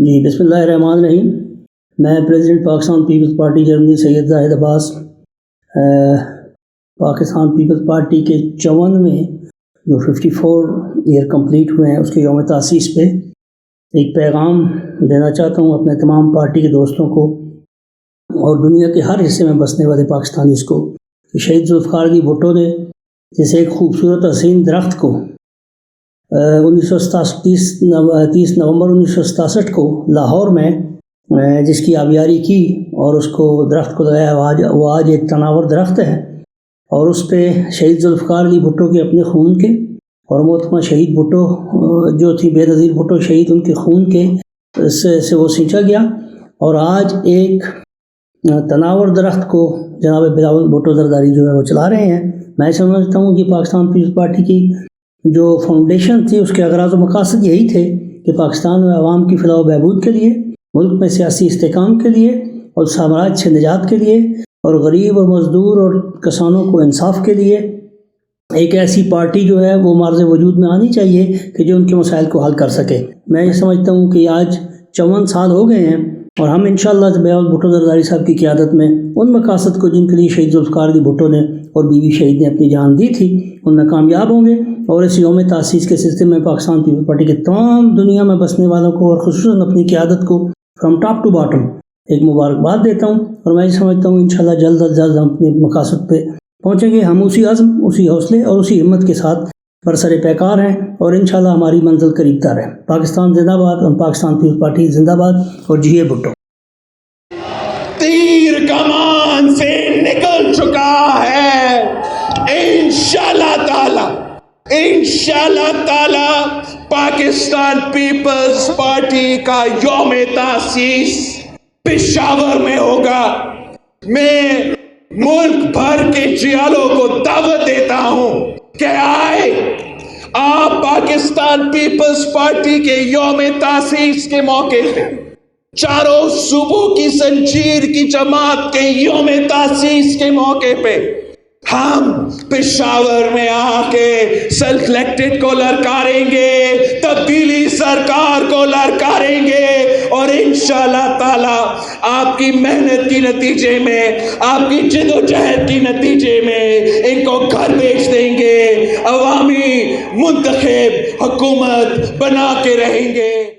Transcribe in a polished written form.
جی بسم اللہ الرحمن الرحیم۔ میں پریزیڈنٹ پاکستان پیپلز پارٹی جرمنی سید زاہد عباس پاکستان پیپلز پارٹی کے 54ویں جو 54 ایئر کمپلیٹ ہوئے ہیں اس کے یوم تاسیس پہ ایک پیغام دینا چاہتا ہوں اپنے تمام پارٹی کے دوستوں کو اور دنیا کے ہر حصے میں بسنے والے پاکستانیز کو کہ شہید ذوالفقار علی بھٹو نے جیسے ایک خوبصورت حسین درخت کو 30 نومبر 1967 کو لاہور میں جس کی آبیاری کی اور اس کو درخت کو لگایا، وہ آج ایک تناور درخت ہے اور اس پہ شہید ذوالفقار علی بھٹو کے اپنے خون کے اور محترمہ شہید بھٹو جو تھی بے نظیر بھٹو شہید، ان کے خون کے سے وہ سینچا گیا اور آج ایک تناور درخت کو جناب بلاول بھٹو زرداری جو ہے وہ چلا رہے ہیں۔ میں سمجھتا ہوں کہ پاکستان پیپلز پارٹی کی جو فاؤنڈیشن تھی اس کے اغراض و مقاصد یہی تھے کہ پاکستان میں عوام کی فلاح و بہبود کے لیے، ملک میں سیاسی استحکام کے لیے اور سامراج سے نجات کے لیے اور غریب اور مزدور اور کسانوں کو انصاف کے لیے ایک ایسی پارٹی جو ہے وہ معرض وجود میں آنی چاہیے کہ جو ان کے مسائل کو حل کر سکے۔ میں یہ سمجھتا ہوں کہ آج 54 سال ہو گئے ہیں اور ہم انشاءاللہ بلاول بھٹو زرداری صاحب کی قیادت میں ان مقاصد کو جن کے لیے شہید ذوالفقار علی بھٹو نے اور بی بی شہید نے اپنی جان دی تھی ان میں کامیاب ہوں گے اور اس یوم تاسیس کے سلسلے میں پاکستان پیپلز پارٹی کے تمام دنیا میں بسنے والوں کو اور خصوصاً اپنی قیادت کو فرام ٹاپ ٹو باٹم ایک مبارکباد دیتا ہوں اور میں یہ سمجھتا ہوں انشاءاللہ جلد از جلد ہم اپنے مقاصد پہ پہنچیں گے۔ ہم اسی عزم، اسی حوصلے اور اسی ہمت کے ساتھ برسر پیکار ہیں اور انشاءاللہ ہماری منزل قریب تر ہے۔ پاکستان زندہ باد اور پاکستان پیپلز پارٹی زندہ باد اور جیے بھٹو۔ تیر کمان سے نکل چکا ہے، انشاءاللہ تعالی پاکستان پیپلز پارٹی کا یوم تاسیس پشاور میں ہوگا۔ میں ملک بھر کے جیالوں کو دعوت دیتا ہوں کہ آئے آپ پاکستان پیپلز پارٹی کے یوم تاسیس کے موقع پہ، چاروں صوبوں کی زنجیر کی جماعت کے یوم تاسیس کے موقع پہ ہم پشاور میں آ کے سیلف الیکٹڈ کو للکاریں گے، تبدیلی سرکار کو للکاریں گے اور انشاءاللہ تعالی آپ کی محنت کی نتیجے میں، آپ کی جد و جہد کی نتیجے میں ان کو گھر بیچ دیں گے، عوامی منتخب حکومت بنا کے رہیں گے۔